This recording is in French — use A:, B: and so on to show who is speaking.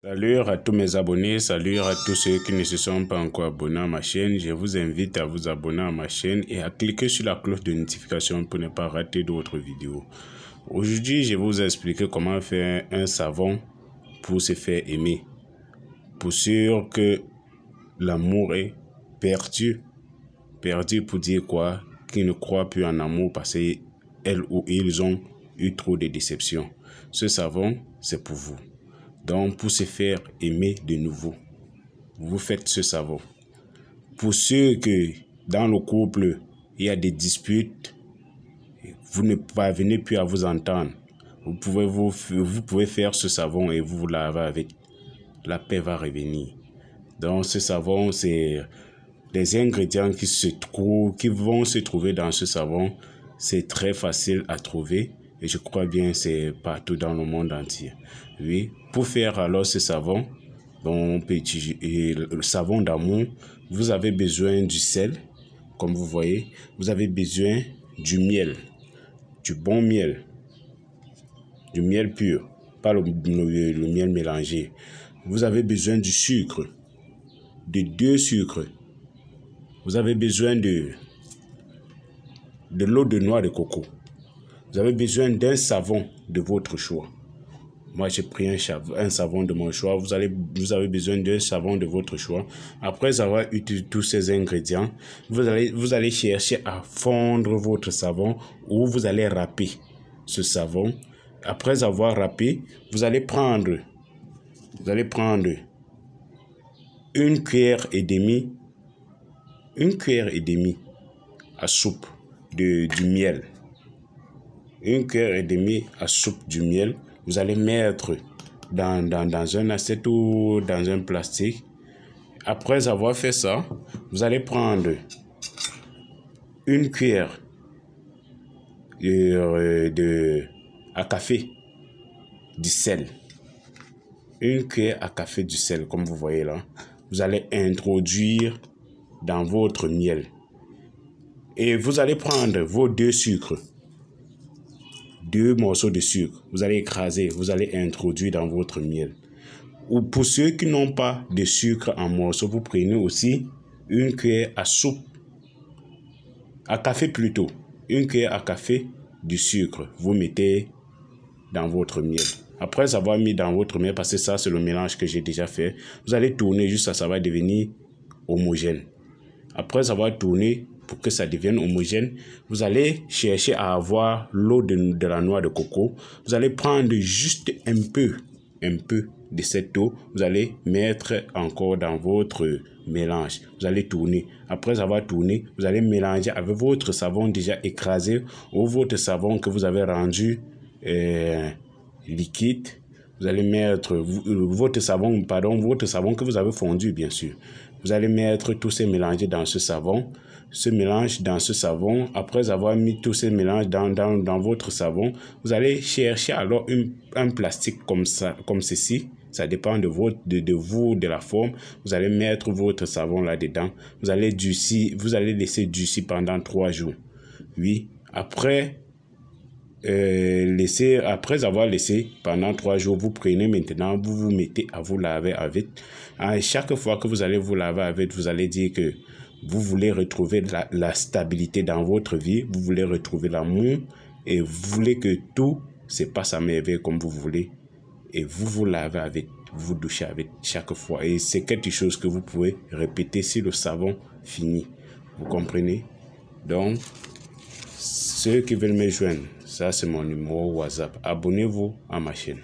A: Salut à tous mes abonnés, salut à tous ceux qui ne se sont pas encore abonnés à ma chaîne. Je vous invite à vous abonner à ma chaîne et à cliquer sur la cloche de notification pour ne pas rater d'autres vidéos. Aujourd'hui, je vais vous expliquer comment faire un savon pour se faire aimer. Pour sûr que l'amour est perdu. Perdu pour dire quoi? Qu'ils ne croient plus en amour parce qu'elles ou ils ont eu trop de déceptions. Ce savon, c'est pour vous. Donc, pour se faire aimer de nouveau, vous faites ce savon. Pour ceux que dans le couple, il y a des disputes, vous ne parvenez plus à vous entendre, vous pouvez faire ce savon et vous lavez avec. La paix va revenir. Donc, ce savon, c'est les ingrédients qui vont se trouver dans ce savon. C'est très facile à trouver. Et je crois bien c'est partout dans le monde entier. Oui, pour faire alors ce savon, on peut utiliser le savon d'amour. Vous avez besoin du sel, comme vous voyez. Vous avez besoin du miel, du bon miel, du miel pur, pas le miel mélangé. Vous avez besoin du sucre, de 2 sucres. Vous avez besoin de l'eau de noix de coco. Vous avez besoin d'un savon de votre choix. Moi, j'ai pris un savon de mon choix. Vous avez besoin d'un savon de votre choix. Après avoir utilisé tous ces ingrédients, vous allez chercher à fondre votre savon ou vous allez râper ce savon. Après avoir râpé, vous allez prendre une cuillère et demie à soupe du miel. Une cuillère et demie à soupe du miel. Vous allez mettre dans un assiette ou dans un plastique. Après avoir fait ça, vous allez prendre une cuillère à café du sel. Une cuillère à café du sel, comme vous voyez là. Vous allez introduire dans votre miel. Et vous allez prendre vos 2 sucres. 2 morceaux de sucre, vous allez écraser, vous allez introduire dans votre miel. Ou pour ceux qui n'ont pas de sucre en morceaux, vous prenez aussi une cuillère à soupe, à café plutôt, une cuillère à café du sucre, vous mettez dans votre miel. Après avoir mis dans votre miel, parce que ça c'est le mélange que j'ai déjà fait, vous allez tourner jusqu'à ça va devenir homogène. Après avoir tourné, pour que ça devienne homogène, vous allez chercher à avoir l'eau de la noix de coco. Vous allez prendre juste un peu de cette eau. Vous allez mettre encore dans votre mélange. Vous allez tourner. Après avoir tourné, vous allez mélanger avec votre savon déjà écrasé ou votre savon que vous avez rendu liquide. Vous allez mettre votre savon que vous avez fondu, bien sûr. Vous allez mettre tous ces mélangés dans ce savon. Ce mélange dans ce savon. Après avoir mis tous ces mélanges dans votre savon, vous allez chercher alors un plastique comme ça, comme ceci. Ça dépend de vous, de la forme. Vous allez mettre votre savon là-dedans. Vous allez laisser durcir pendant 3 jours. Oui, après avoir laissé pendant 3 jours, vous prenez maintenant, vous vous mettez à vous laver avec. À chaque fois que vous allez vous laver avec, vous allez dire que vous voulez retrouver la stabilité dans votre vie, vous voulez retrouver l'amour et vous voulez que tout se passe à merveille comme vous voulez. Et vous vous lavez avec, vous douchez avec chaque fois. Et c'est quelque chose que vous pouvez répéter si le savon finit. Vous comprenez? Donc, ceux qui veulent me joindre, ça c'est mon numéro WhatsApp. Abonnez-vous à ma chaîne.